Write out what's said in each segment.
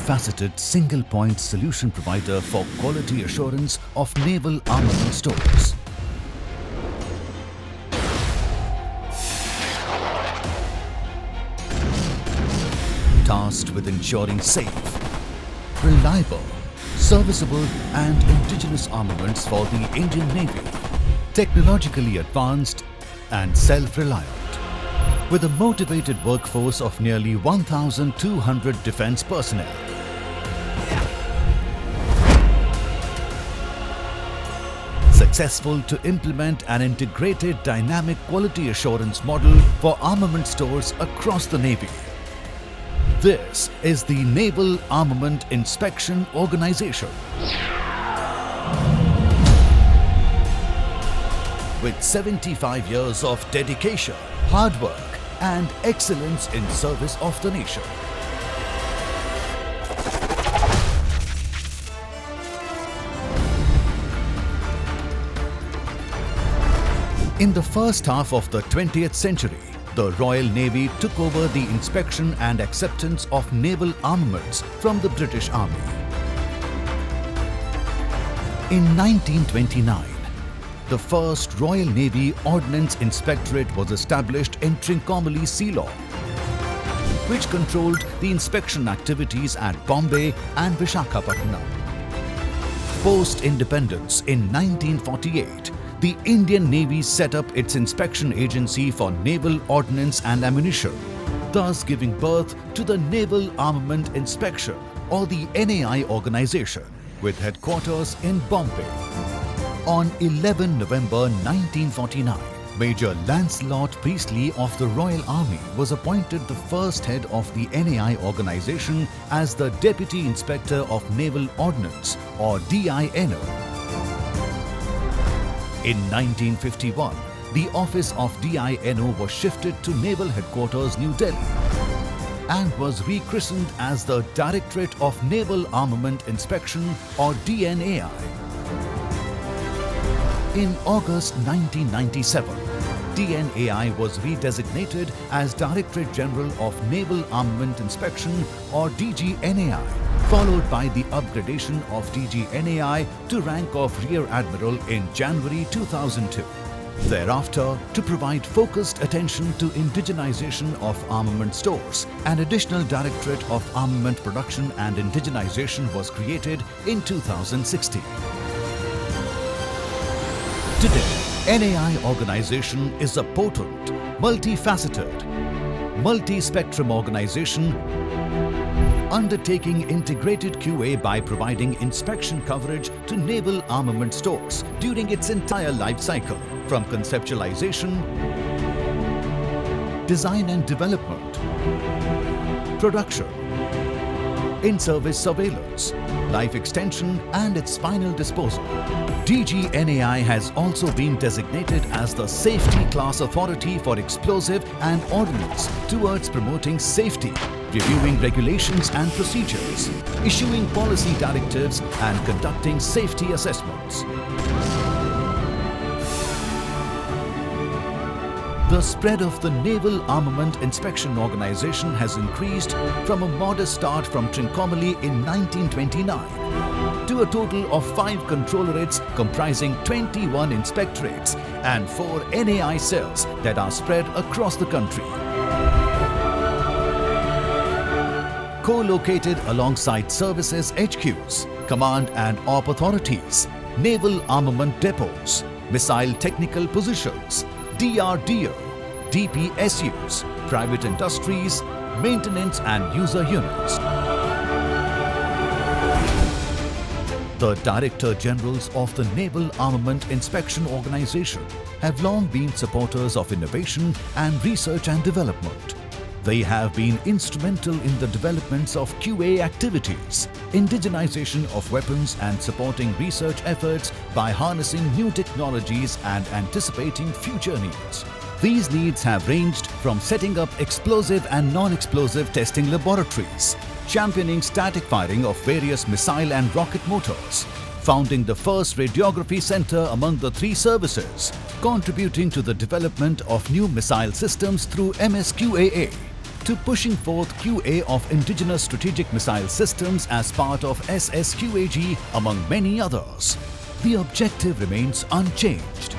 multifaceted single-point solution provider for quality assurance of naval armament stores. Tasked with ensuring safe, reliable, serviceable and indigenous armaments for the Indian Navy, technologically advanced and self-reliant. With a motivated workforce of nearly 1,200 defence personnel. Successful to implement an integrated dynamic quality assurance model for armament stores across the Navy. This is the Naval Armament Inspection Organisation. With 75 years of dedication, hard work and excellence in service of the nation. In the first half of the 20th century, the Royal Navy took over the inspection and acceptance of naval armaments from the British Army. In 1929, the first Royal Navy Ordnance Inspectorate was established in Trincomalee, Ceylon, which controlled the inspection activities at Bombay and Visakhapatnam. Post-independence in 1948, the Indian Navy set up its inspection agency for naval ordnance and ammunition, thus giving birth to the Naval Armament Inspection or the NAI organization with headquarters in Bombay. On 11 November 1949, Major Lancelot Priestley of the Royal Army was appointed the first head of the NAI organization as the Deputy Inspector of Naval Ordnance or DINO. In 1951, the office of DINO was shifted to Naval Headquarters, New Delhi and was rechristened as the Directorate of Naval Armament Inspection or DNAI. In August 1997, DNAI was redesignated as Directorate General of Naval Armament Inspection or DGNAI, followed by the upgradation of DGNAI to rank of Rear Admiral in January 2002. Thereafter, to provide focused attention to indigenization of armament stores, an additional Directorate of Armament Production and Indigenization was created in 2016. Today, NAI organization is a potent, multifaceted, multi-spectrum organization undertaking integrated QA by providing inspection coverage to naval armament stores during its entire life cycle, from conceptualization, design and development, production, in-service surveillance, life extension and its final disposal. DGNAI has also been designated as the Safety Class Authority for Explosive and Ordnance towards promoting safety, reviewing regulations and procedures, issuing policy directives and conducting safety assessments. The spread of the Naval Armament Inspection Organization has increased from a modest start from Trincomalee in 1929 to a total of 5 controllerates comprising 21 inspectorates and 4 NAI cells that are spread across the country. Co-located alongside services HQs, command and op authorities, naval armament depots, missile technical positions, DRDO, DPSUs, private industries, maintenance and user units. The Director Generals of the Naval Armament Inspection Organization have long been supporters of innovation and research and development. They have been instrumental in the developments of QA activities, indigenization of weapons and supporting research efforts by harnessing new technologies and anticipating future needs. These needs have ranged from setting up explosive and non-explosive testing laboratories, championing static firing of various missile and rocket motors, founding the first radiography center among the 3 services, contributing to the development of new missile systems through MSQAA, to pushing forth QA of indigenous strategic missile systems as part of SSQAG, among many others. The objective remains unchanged.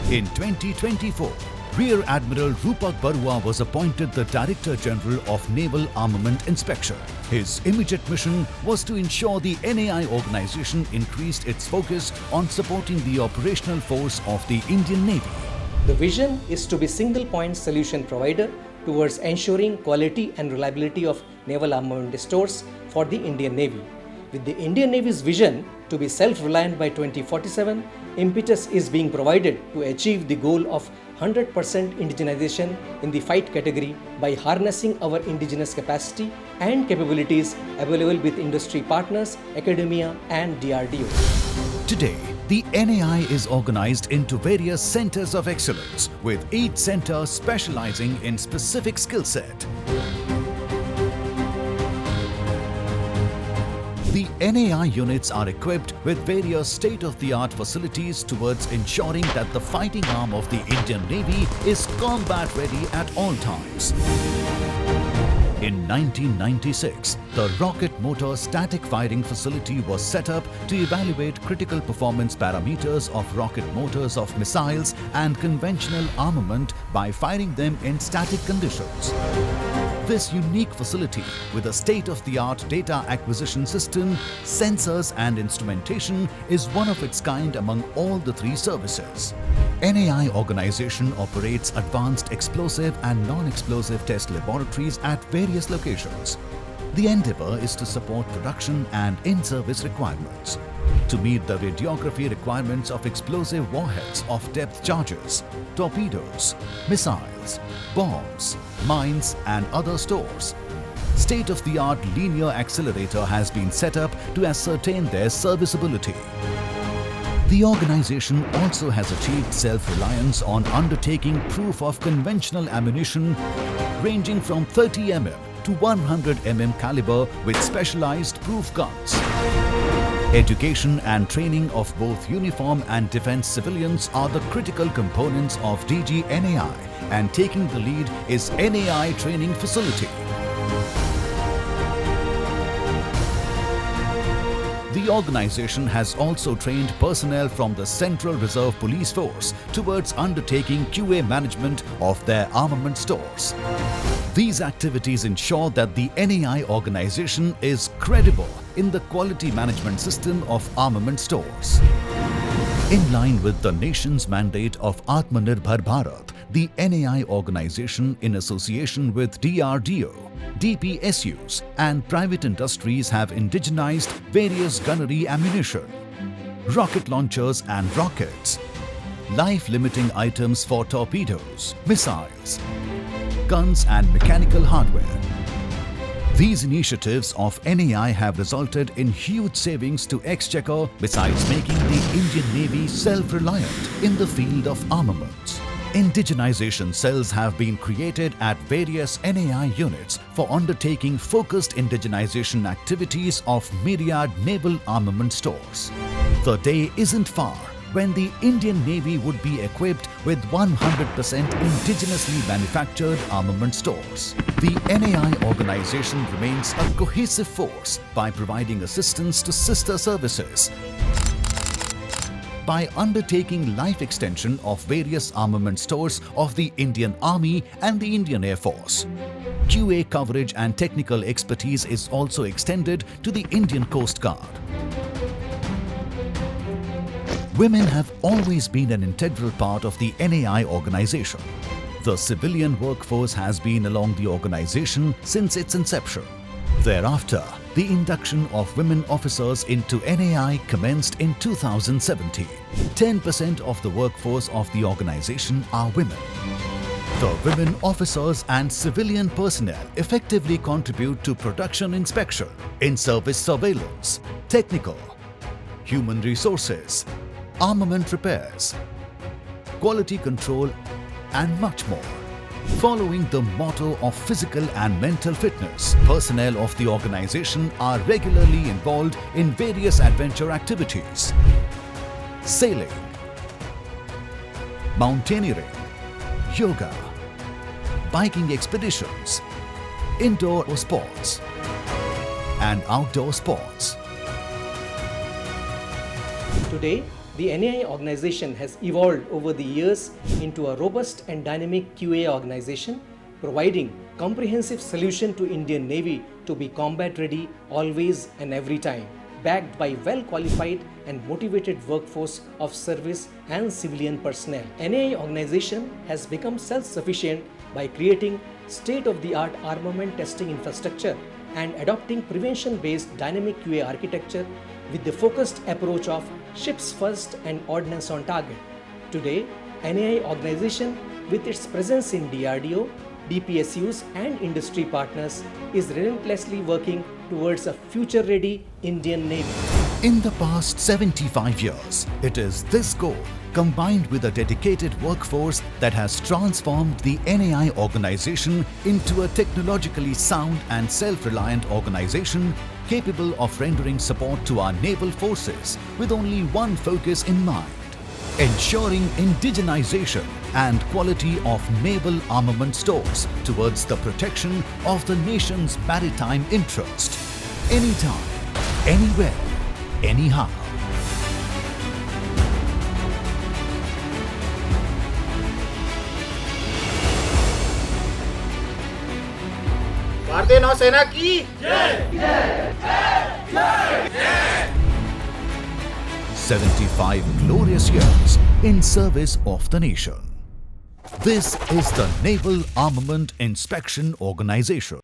In 2024, Rear Admiral Rupak Barua was appointed the Director General of Naval Armament Inspection. His immediate mission was to ensure the NAI organization increased its focus on supporting the operational force of the Indian Navy. The vision is to be single-point solution provider towards ensuring quality and reliability of naval armament stores for the Indian Navy. With the Indian Navy's vision to be self-reliant by 2047, impetus is being provided to achieve the goal of 100% indigenization in the fight category by harnessing our indigenous capacity and capabilities available with industry partners, academia and DRDO. Today, the NAI is organized into various centers of excellence, with each center specializing in specific skill set. The NAI units are equipped with various state-of-the-art facilities towards ensuring that the fighting arm of the Indian Navy is combat ready at all times. In 1996, the Rocket Motor Static Firing Facility was set up to evaluate critical performance parameters of rocket motors of missiles and conventional armament by firing them in static conditions. This unique facility, with a state-of-the-art data acquisition system, sensors and instrumentation, is one of its kind among all the three services. NAI organization operates advanced explosive and non-explosive test laboratories at various locations. The endeavor is to support production and in-service requirements. To meet the radiography requirements of explosive warheads of depth charges, torpedoes, missiles, bombs, mines and other stores, state-of-the-art linear accelerator has been set up to ascertain their serviceability. The organization also has achieved self-reliance on undertaking proof of conventional ammunition ranging from 30 mm to 100 mm caliber with specialized proof guns. Education and training of both uniform and defense civilians are the critical components of DG NAI, and taking the lead is NAI Training Facility. The organization has also trained personnel from the Central Reserve Police Force towards undertaking QA management of their armament stores. These activities ensure that the NAI organization is credible in the quality management system of armament stores. In line with the nation's mandate of Atmanirbhar Bharat, the NAI organization, in association with DRDO, DPSUs and private industries, have indigenized various gunnery ammunition, rocket launchers and rockets, life-limiting items for torpedoes, missiles, guns and mechanical hardware. These initiatives of NAI have resulted in huge savings to Exchequer, besides making the Indian Navy self-reliant in the field of armaments. Indigenization cells have been created at various NAI units for undertaking focused indigenization activities of myriad naval armament stores. The day isn't far when the Indian Navy would be equipped with 100% indigenously manufactured armament stores. The NAI organization remains a cohesive force by providing assistance to sister services, by undertaking life extension of various armament stores of the Indian Army and the Indian Air Force. QA coverage and technical expertise is also extended to the Indian Coast Guard. Women have always been an integral part of the NAI organization. The civilian workforce has been along the organization since its inception. Thereafter, the induction of women officers into NAI commenced in 2017. 10% of the workforce of the organization are women. The women officers and civilian personnel effectively contribute to production inspection, in-service surveillance, technical, human resources, armament repairs, quality control and much more. Following the motto of physical and mental fitness, personnel of the organization are regularly involved in various adventure activities: sailing, mountaineering, yoga, biking expeditions, indoor sports, and outdoor sports. Today, the NAI organization has evolved over the years into a robust and dynamic QA organization, providing comprehensive solution to Indian Navy to be combat ready always and every time, backed by well-qualified and motivated workforce of service and civilian personnel. NAI organization has become self-sufficient by creating state-of-the-art armament testing infrastructure and adopting prevention-based dynamic QA architecture with the focused approach of ships first and ordnance on target. Today, NAI organization with its presence in DRDO, DPSUs and industry partners is relentlessly working towards a future-ready Indian Navy. In the past 75 years, it is this goal combined with a dedicated workforce that has transformed the NAI organization into a technologically sound and self-reliant organization capable of rendering support to our naval forces with only one focus in mind: ensuring indigenization and quality of naval armament stores towards the protection of the nation's maritime interest. Anytime, anywhere, anyhow. भारतीय नौसेना की 75 glorious years in service of the nation. This is the Naval Armament Inspection Organization.